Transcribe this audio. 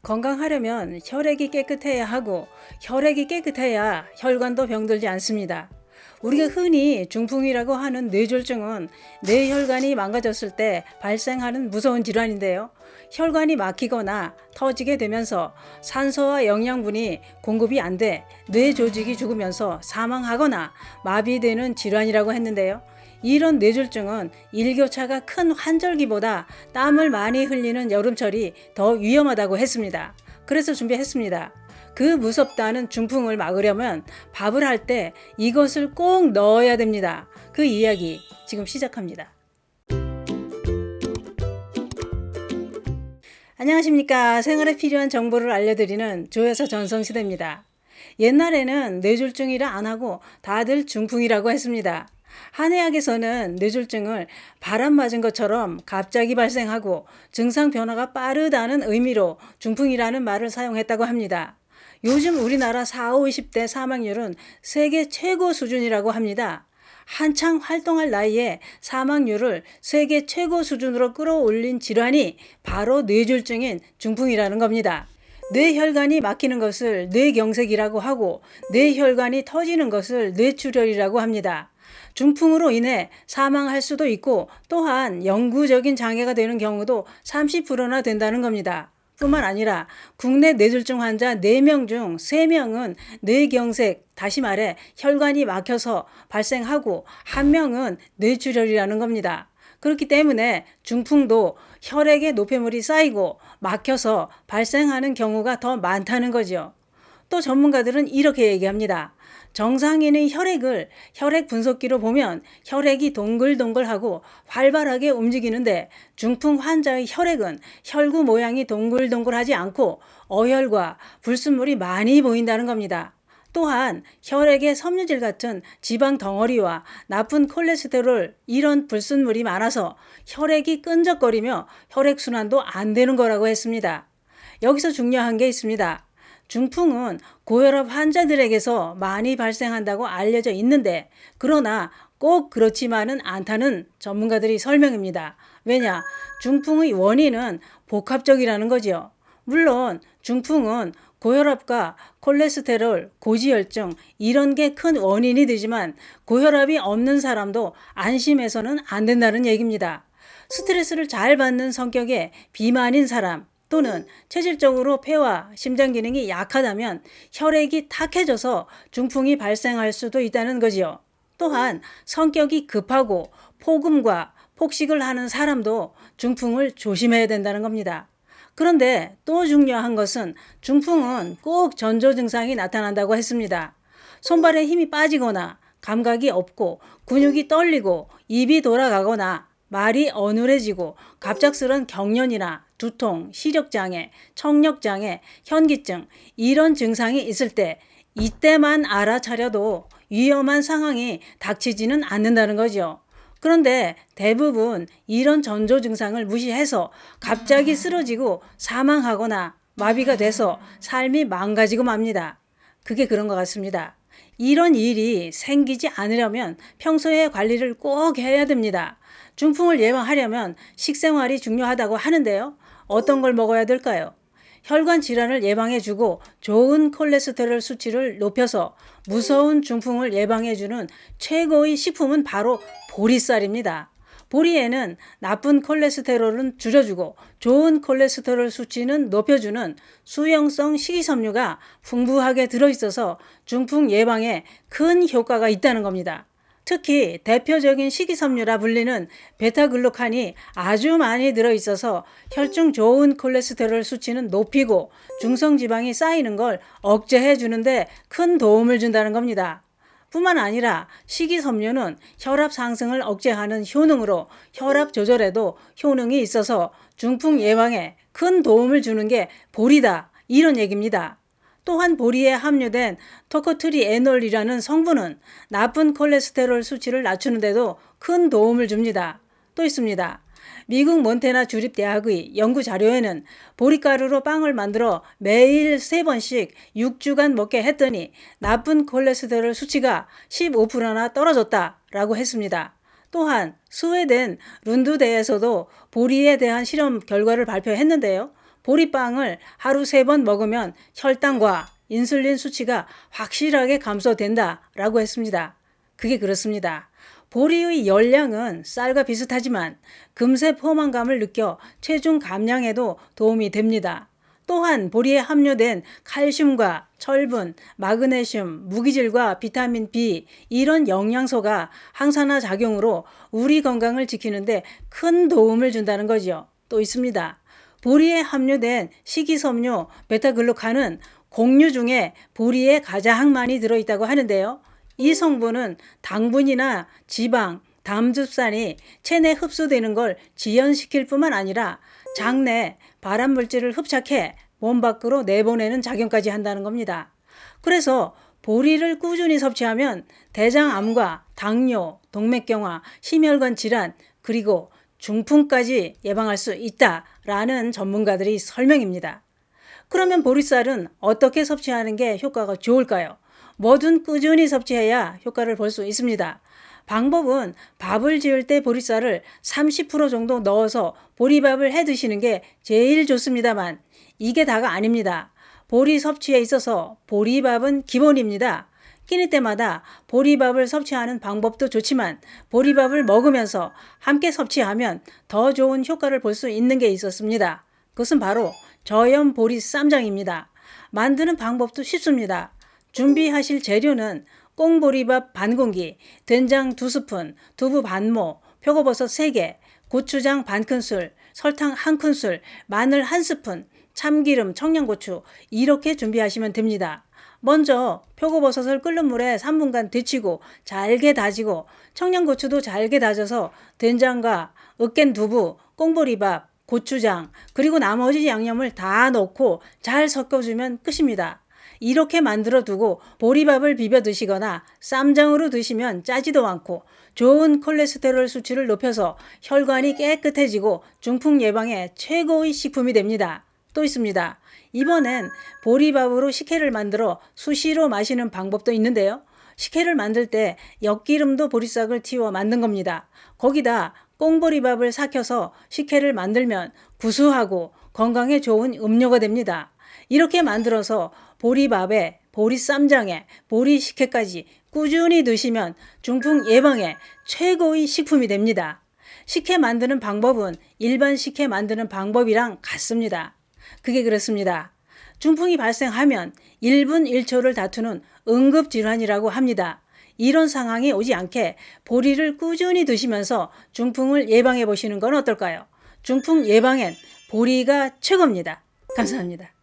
건강하려면 혈액이 깨끗해야 하고 혈액이 깨끗해야 혈관도 병들지 않습니다. 우리가 흔히 중풍이라고 하는 뇌졸중은 뇌혈관이 망가졌을 때 발생하는 무서운 질환인데요. 혈관이 막히거나 터지게 되면서 산소와 영양분이 공급이 안 돼 뇌 조직이 죽으면서 사망하거나 마비되는 질환이라고 했는데요. 이런 뇌졸중은 일교차가 큰 환절기보다 땀을 많이 흘리는 여름철이 더 위험하다고 했습니다. 그래서 준비했습니다. 그 무섭다는 중풍을 막으려면 밥을 할 때 이것을 꼭 넣어야 됩니다. 그 이야기 지금 시작합니다. 안녕하십니까. 생활에 필요한 정보를 알려드리는 조여사 전성시대입니다. 옛날에는 뇌졸중이라 안 하고 다들 중풍이라고 했습니다. 한의학에서는 뇌졸중을 바람 맞은 것처럼 갑자기 발생하고 증상 변화가 빠르다는 의미로 중풍이라는 말을 사용했다고 합니다. 요즘 우리나라 40, 50대 사망률은 세계 최고 수준이라고 합니다. 한창 활동할 나이에 사망률을 세계 최고 수준으로 끌어올린 질환이 바로 뇌졸중인 중풍이라는 겁니다. 뇌혈관이 막히는 것을 뇌경색이라고 하고 뇌혈관이 터지는 것을 뇌출혈이라고 합니다. 중풍으로 인해 사망할 수도 있고 또한 영구적인 장애가 되는 경우도 30%나 된다는 겁니다. 뿐만 아니라 국내 뇌졸중 환자 4명 중 3명은 뇌경색, 다시 말해 혈관이 막혀서 발생하고 1명은 뇌출혈이라는 겁니다. 그렇기 때문에 중풍도 혈액에 노폐물이 쌓이고 막혀서 발생하는 경우가 더 많다는 거죠. 또 전문가들은 이렇게 얘기합니다. 정상인의 혈액을 혈액 분석기로 보면 혈액이 동글동글하고 활발하게 움직이는데 중풍 환자의 혈액은 혈구 모양이 동글동글하지 않고 어혈과 불순물이 많이 보인다는 겁니다. 또한 혈액에 섬유질 같은 지방 덩어리와 나쁜 콜레스테롤 이런 불순물이 많아서 혈액이 끈적거리며 혈액순환도 안 되는 거라고 했습니다. 여기서 중요한 게 있습니다. 중풍은 고혈압 환자들에게서 많이 발생한다고 알려져 있는데 그러나 꼭 그렇지만은 않다는 전문가들이 설명입니다. 왜냐? 중풍의 원인은 복합적이라는 거죠. 물론 중풍은 고혈압과 콜레스테롤, 고지혈증 이런 게 큰 원인이 되지만 고혈압이 없는 사람도 안심해서는 안 된다는 얘기입니다. 스트레스를 잘 받는 성격의 비만인 사람 또는 체질적으로 폐와 심장 기능이 약하다면 혈액이 탁해져서 중풍이 발생할 수도 있다는 거지요. 또한 성격이 급하고 폭음과 폭식을 하는 사람도 중풍을 조심해야 된다는 겁니다. 그런데 또 중요한 것은 중풍은 꼭 전조 증상이 나타난다고 했습니다. 손발에 힘이 빠지거나 감각이 없고 근육이 떨리고 입이 돌아가거나 말이 어눌해지고 갑작스런 경련이나 두통, 시력장애, 청력장애, 현기증 이런 증상이 있을 때 이때만 알아차려도 위험한 상황이 닥치지는 않는다는 거죠. 그런데 대부분 이런 전조 증상을 무시해서 갑자기 쓰러지고 사망하거나 마비가 돼서 삶이 망가지고 맙니다. 그게 그런 것 같습니다. 이런 일이 생기지 않으려면 평소에 관리를 꼭 해야 됩니다. 중풍을 예방하려면 식생활이 중요하다고 하는데요. 어떤 걸 먹어야 될까요? 혈관 질환을 예방해주고 좋은 콜레스테롤 수치를 높여서 무서운 중풍을 예방해주는 최고의 식품은 바로 보리쌀입니다. 보리에는 나쁜 콜레스테롤은 줄여주고 좋은 콜레스테롤 수치는 높여주는 수용성 식이섬유가 풍부하게 들어있어서 중풍 예방에 큰 효과가 있다는 겁니다. 특히 대표적인 식이섬유라 불리는 베타글루칸이 아주 많이 들어있어서 혈중 좋은 콜레스테롤 수치는 높이고 중성지방이 쌓이는 걸 억제해 주는데 큰 도움을 준다는 겁니다. 뿐만 아니라 식이섬유는 혈압 상승을 억제하는 효능으로 혈압 조절에도 효능이 있어서 중풍 예방에 큰 도움을 주는 게 보리다 이런 얘기입니다. 또한 보리에 함유된 토코트리에놀이라는 성분은 나쁜 콜레스테롤 수치를 낮추는데도 큰 도움을 줍니다. 또 있습니다. 미국 몬태나 주립대학의 연구 자료에는 보리가루로 빵을 만들어 매일 3번씩 6주간 먹게 했더니 나쁜 콜레스테롤 수치가 15%나 떨어졌다라고 했습니다. 또한 스웨덴 룬드대에서도 보리에 대한 실험 결과를 발표했는데요. 보리빵을 하루 3번 먹으면 혈당과 인슐린 수치가 확실하게 감소된다라고 했습니다. 그게 그렇습니다. 보리의 열량은 쌀과 비슷하지만 금세 포만감을 느껴 체중 감량에도 도움이 됩니다. 또한 보리에 함유된 칼슘과 철분, 마그네슘, 무기질과 비타민 B 이런 영양소가 항산화 작용으로 우리 건강을 지키는데 큰 도움을 준다는 거죠. 또 있습니다. 보리에 함유된 식이섬유 베타글루칸은 곡류 중에 보리에 가장 많이 들어있다고 하는데요. 이 성분은 당분이나 지방, 담즙산이 체내 흡수되는 걸 지연시킬 뿐만 아니라 장내 발암물질을 흡착해 몸 밖으로 내보내는 작용까지 한다는 겁니다. 그래서 보리를 꾸준히 섭취하면 대장암과 당뇨, 동맥경화, 심혈관 질환, 그리고 중풍까지 예방할 수 있다라는 전문가들이 설명입니다. 그러면 보리쌀은 어떻게 섭취하는 게 효과가 좋을까요? 뭐든 꾸준히 섭취해야 효과를 볼 수 있습니다. 방법은 밥을 지을 때 보리쌀을 30% 정도 넣어서 보리밥을 해 드시는 게 제일 좋습니다만 이게 다가 아닙니다. 보리 섭취에 있어서 보리밥은 기본입니다. 끼니 때마다 보리밥을 섭취하는 방법도 좋지만 보리밥을 먹으면서 함께 섭취하면 더 좋은 효과를 볼 수 있는 게 있었습니다. 그것은 바로 저염 보리 쌈장입니다. 만드는 방법도 쉽습니다. 준비하실 재료는 꽁보리밥 반 공기, 된장 2스푼, 두부 반모, 표고버섯 3개, 고추장 반 큰술, 설탕 1큰술, 마늘 1스푼, 참기름, 청양고추 이렇게 준비하시면 됩니다. 먼저 표고버섯을 끓는 물에 3분간 데치고 잘게 다지고 청양고추도 잘게 다져서 된장과 으깬 두부, 꽁보리밥, 고추장 그리고 나머지 양념을 다 넣고 잘 섞어주면 끝입니다. 이렇게 만들어 두고 보리밥을 비벼 드시거나 쌈장으로 드시면 짜지도 않고 좋은 콜레스테롤 수치를 높여서 혈관이 깨끗해지고 중풍 예방에 최고의 식품이 됩니다. 또 있습니다. 이번엔 보리밥으로 식혜를 만들어 수시로 마시는 방법도 있는데요. 식혜를 만들 때 엿기름도 보리싹을 튀워 만든 겁니다. 거기다 꽁보리밥을 삭혀서 식혜를 만들면 구수하고 건강에 좋은 음료가 됩니다. 이렇게 만들어서 보리밥에, 보리쌈장에, 보리식혜까지 꾸준히 드시면 중풍 예방에 최고의 식품이 됩니다. 식혜 만드는 방법은 일반 식혜 만드는 방법이랑 같습니다. 그게 그렇습니다. 중풍이 발생하면 1분 1초를 다투는 응급질환이라고 합니다. 이런 상황이 오지 않게 보리를 꾸준히 드시면서 중풍을 예방해 보시는 건 어떨까요? 중풍 예방엔 보리가 최고입니다. 감사합니다.